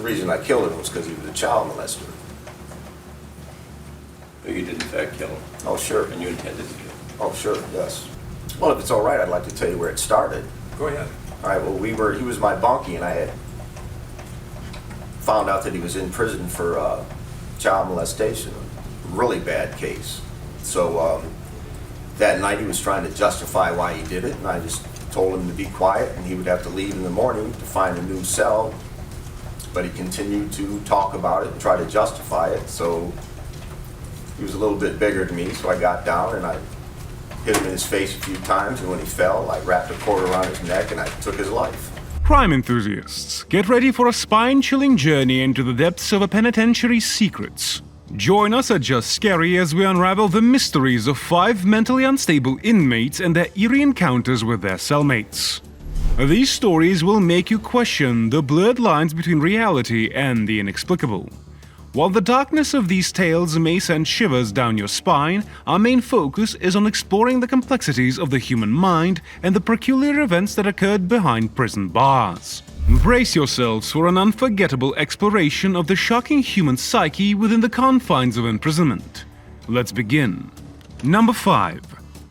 The reason I killed him was because he was a child molester. But you did in fact kill him. Oh, sure. And you intended to kill him. Oh, sure, yes. Well, if it's all right, I'd like to tell you where it started. Go ahead. All right, well, he was my bunkie, and I had found out that he was in prison for child molestation, a really bad case. So that night he was trying to justify why he did it, and I just told him to be quiet, and he would have to leave in the morning to find a new cell. But he continued to talk about it and try to justify it, so he was a little bit bigger than me, so I got down and I hit him in his face a few times, and when he fell, I wrapped a cord around his neck and I took his life. Crime enthusiasts, get ready for a spine-chilling journey into the depths of a penitentiary's secrets. Join us at Just Scary as we unravel the mysteries of 5 mentally unstable inmates and their eerie encounters with their cellmates. These stories will make you question the blurred lines between reality and the inexplicable. While the darkness of these tales may send shivers down your spine, our main focus is on exploring the complexities of the human mind and the peculiar events that occurred behind prison bars. Brace yourselves for an unforgettable exploration of the shocking human psyche within the confines of imprisonment. Let's begin. Number 5.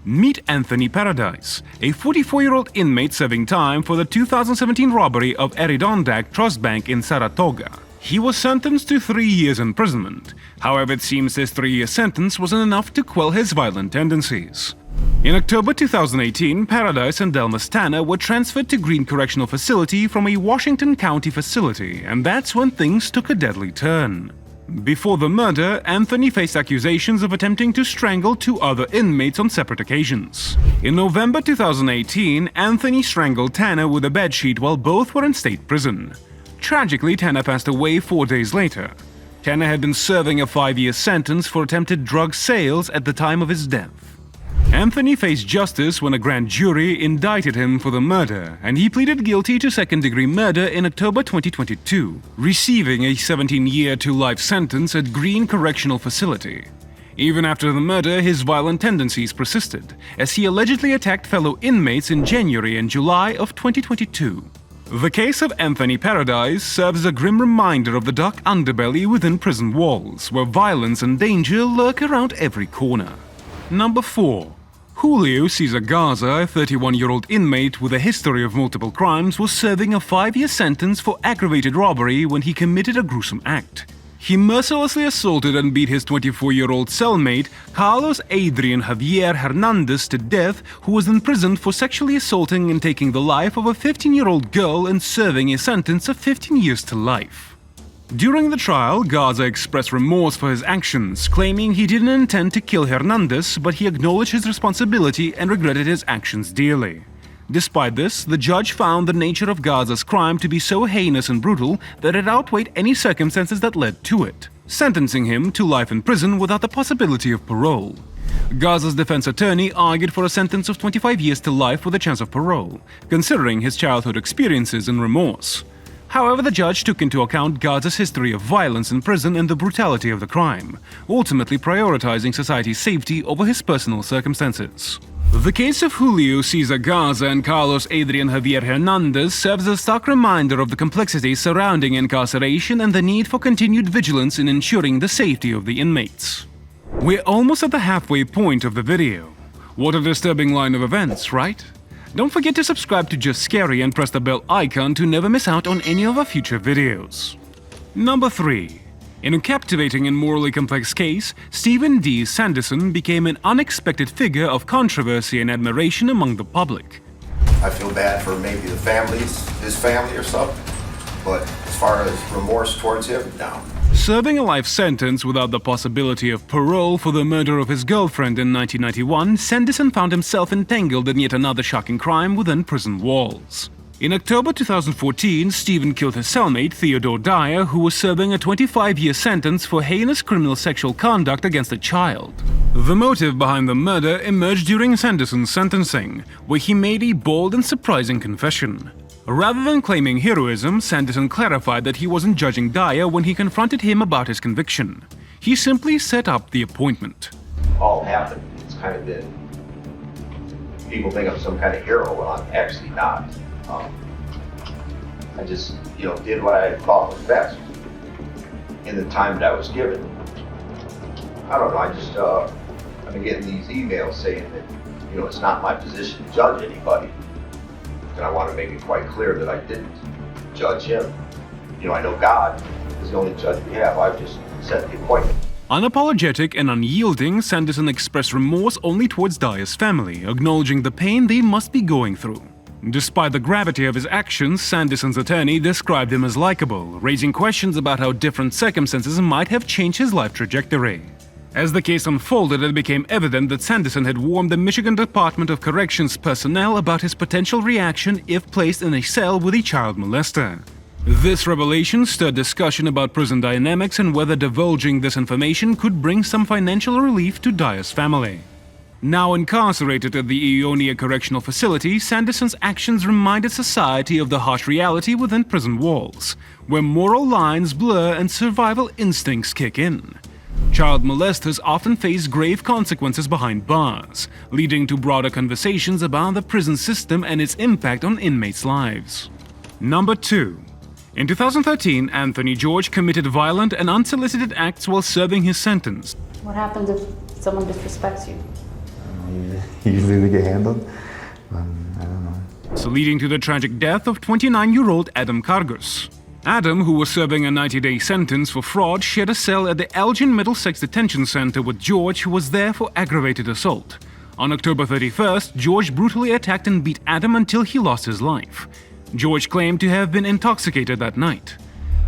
Meet Anthony Paradise, a 44-year-old inmate serving time for the 2017 robbery of Eridandak Trust Bank in Saratoga. He was sentenced to 3 years imprisonment. However, it seems his 3-year sentence wasn't enough to quell his violent tendencies. In October 2018, Paradise and Delmas Tanner were transferred to Green Correctional Facility from a Washington County facility, and that's when things took a deadly turn. Before the murder, Anthony faced accusations of attempting to strangle 2 other inmates on separate occasions. In November 2018, Anthony strangled Tanner with a bedsheet while both were in state prison. Tragically, Tanner passed away 4 days later. Tanner had been serving a 5-year sentence for attempted drug sales at the time of his death. Anthony faced justice when a grand jury indicted him for the murder, and he pleaded guilty to second-degree murder in October 2022, receiving a 17-year to life sentence at Green Correctional Facility. Even after the murder, his violent tendencies persisted, as he allegedly attacked fellow inmates in January and July of 2022. The case of Anthony Paradise serves as a grim reminder of the dark underbelly within prison walls, where violence and danger lurk around every corner. Number 4. Julio Cesar Garza, a 31-year-old inmate with a history of multiple crimes, was serving a 5-year sentence for aggravated robbery when he committed a gruesome act. He mercilessly assaulted and beat his 24-year-old cellmate, Carlos Adrian Javier Hernandez, to death, who was imprisoned for sexually assaulting and taking the life of a 15-year-old girl and serving a sentence of 15 years to life. During the trial, Garza expressed remorse for his actions, claiming he didn't intend to kill Hernandez, but he acknowledged his responsibility and regretted his actions dearly. Despite this, the judge found the nature of Garza's crime to be so heinous and brutal that it outweighed any circumstances that led to it, sentencing him to life in prison without the possibility of parole. Garza's defense attorney argued for a sentence of 25 years to life with a chance of parole, considering his childhood experiences and remorse. However, the judge took into account Garza's history of violence in prison and the brutality of the crime, ultimately prioritizing society's safety over his personal circumstances. The case of Julio Cesar Garza and Carlos Adrian Javier Hernandez serves as a stark reminder of the complexities surrounding incarceration and the need for continued vigilance in ensuring the safety of the inmates. We're almost at the halfway point of the video. What a disturbing line of events, right? Don't forget to subscribe to Just Scary and press the bell icon to never miss out on any of our future videos. Number 3. In a captivating and morally complex case, Stephen D. Sanderson became an unexpected figure of controversy and admiration among the public. I feel bad for maybe the families, his family or something, but as far as remorse towards him, no. Serving a life sentence without the possibility of parole for the murder of his girlfriend in 1991, Sanderson found himself entangled in yet another shocking crime within prison walls. In October 2014, Stephen killed his cellmate, Theodore Dyer, who was serving a 25-year sentence for heinous criminal sexual conduct against a child. The motive behind the murder emerged during Sanderson's sentencing, where he made a bold and surprising confession. Rather than claiming heroism, Sanderson clarified that he wasn't judging Dyer when he confronted him about his conviction. He simply set up the appointment. All happened. It's kind of been, people think I'm some kind of hero. Well, I'm actually not. I just, did what I thought was best. in the time that I was given. I don't know, I just, I've been getting these emails saying that, it's not my position to judge anybody. And I want to make it quite clear that I didn't judge him. I know God is the only judge we have. I've just set the appointment. Unapologetic and unyielding, Sanderson expressed remorse only towards Dyer's family, acknowledging the pain they must be going through. Despite the gravity of his actions, Sanderson's attorney described him as likable, raising questions about how different circumstances might have changed his life trajectory. As the case unfolded, it became evident that Sanderson had warned the Michigan Department of Corrections personnel about his potential reaction if placed in a cell with a child molester. This revelation stirred discussion about prison dynamics and whether divulging this information could bring some financial relief to Dyer's family. Now incarcerated at the Ionia Correctional Facility, Sanderson's actions reminded society of the harsh reality within prison walls, where moral lines blur and survival instincts kick in. Child molesters often face grave consequences behind bars, leading to broader conversations about the prison system and its impact on inmates' lives. Number 2. In 2013, Anthony George committed violent and unsolicited acts while serving his sentence. What happens if someone disrespects you? Usually they get handled. I don't know. So leading to the tragic death of 29-year-old Adam Kargus. Adam, who was serving a 90-day sentence for fraud, shared a cell at the Elgin Middlesex Detention Center with George, who was there for aggravated assault. On October 31st, George brutally attacked and beat Adam until he lost his life. George claimed to have been intoxicated that night.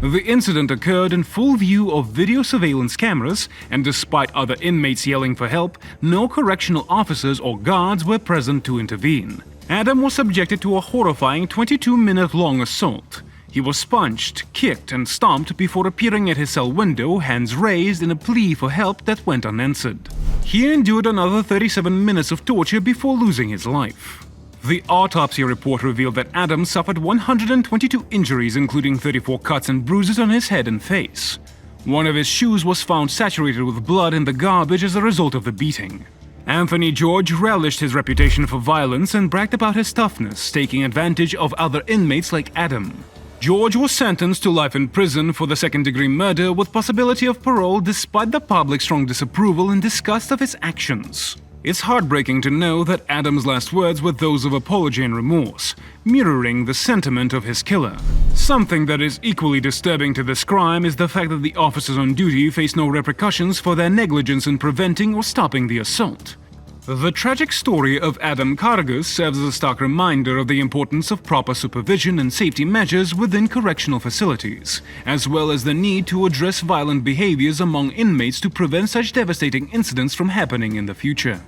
The incident occurred in full view of video surveillance cameras, and despite other inmates yelling for help, no correctional officers or guards were present to intervene. Adam was subjected to a horrifying 22-minute-long assault. He was punched, kicked, and stomped before appearing at his cell window, hands raised in a plea for help that went unanswered. He endured another 37 minutes of torture before losing his life. The autopsy report revealed that Adam suffered 122 injuries, including 34 cuts and bruises on his head and face. One of his shoes was found saturated with blood in the garbage as a result of the beating. Anthony George relished his reputation for violence and bragged about his toughness, taking advantage of other inmates like Adam. George was sentenced to life in prison for the second-degree murder with possibility of parole despite the public's strong disapproval and disgust of his actions. It's heartbreaking to know that Adam's last words were those of apology and remorse, mirroring the sentiment of his killer. Something that is equally disturbing to this crime is the fact that the officers on duty face no repercussions for their negligence in preventing or stopping the assault. The tragic story of Adam Kargus serves as a stark reminder of the importance of proper supervision and safety measures within correctional facilities, as well as the need to address violent behaviors among inmates to prevent such devastating incidents from happening in the future.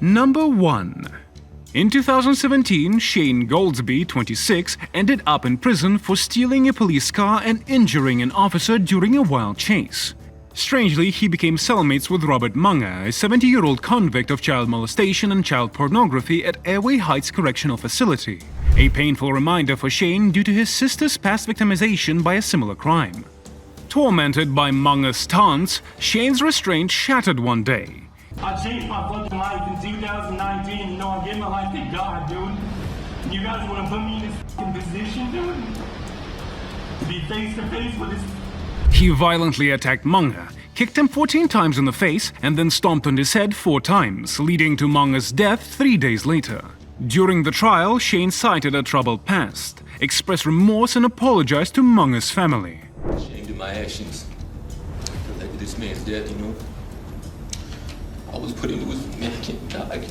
Number 1. In 2017, Shane Goldsby, 26, ended up in prison for stealing a police car and injuring an officer during a wild chase. Strangely, he became cellmates with Robert Munger, a 70-year-old convict of child molestation and child pornography at Airway Heights Correctional Facility, a painful reminder for Shane due to his sister's past victimization by a similar crime. Tormented by Munger's taunts, Shane's restraint shattered one day. I changed my fucking life in 2019, I gave my life to God, dude. And you guys want to put me in this fucking position, dude? To be face to face with this. He violently attacked Munger, kicked him 14 times in the face, and then stomped on his head 4 times, leading to Munger's death 3 days later. During the trial, Shane cited a troubled past, expressed remorse and apologized to Munger's family. Ashamed of my actions. Led to this man's death, I was put into his man can't die.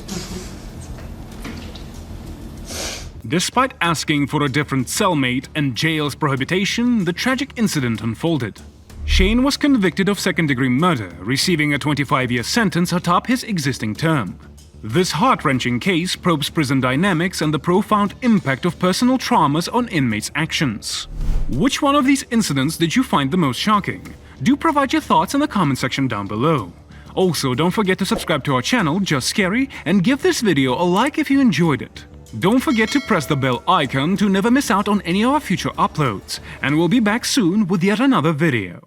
Despite asking for a different cellmate and jail's prohibition, the tragic incident unfolded. Shane was convicted of second-degree murder, receiving a 25-year sentence atop his existing term. This heart-wrenching case probes prison dynamics and the profound impact of personal traumas on inmates' actions. Which one of these incidents did you find the most shocking? Do provide your thoughts in the comment section down below. Also, don't forget to subscribe to our channel, Just Scary, and give this video a like if you enjoyed it. Don't forget to press the bell icon to never miss out on any of our future uploads, and we'll be back soon with yet another video.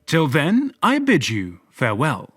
Till then, I bid you farewell.